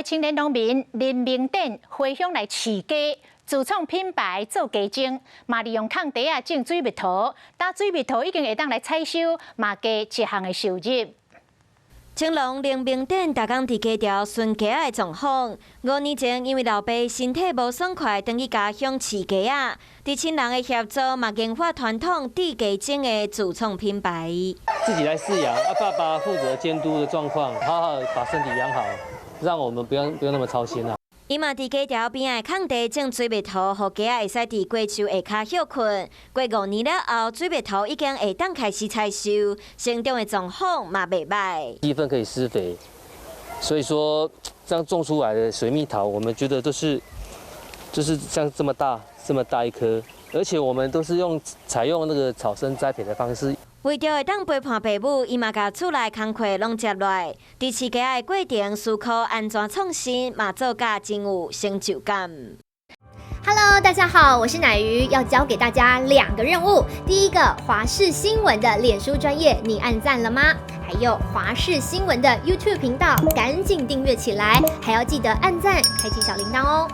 青年农民林明典回乡来饲鸡，自创品牌做鸡精，嘛利用空地种水蜜桃，打水蜜桃已经会当来采收，嘛加一项的收入。青龙林明典逐工伫家条巡鸡的状况。5年前，因为老爸身体无爽快，回去家乡饲鸡啊。伫亲人的协助，嘛研发传统地鸡精的自创品牌。自己来饲养，爸爸负责监督的状况，好好把身体养好，让我们不用那么操心啊。伊嘛伫家条边的空地种水蜜桃，互鸡仔会使伫瓜树下骹休困。过5年了后，水蜜桃已经会当开始采收，成长的状况嘛袂歹。1分可以施肥，所以说这样种出来的水蜜桃，我们觉得就是像这么大一颗，而且我们都是采用那个草生栽培的方式。为着会当陪伴爸母，伊嘛甲厝内工课拢接落来，伫饲鸡的过程思考安怎创新，嘛做甲真有成就感。Hello， 大家好，我是乃瑜，要教给大家2个任务。第一个，华视新闻的脸书专页，你按赞了吗？还有华视新闻的 YouTube 频道，赶紧订阅起来，还要记得按赞，开启小铃铛哦。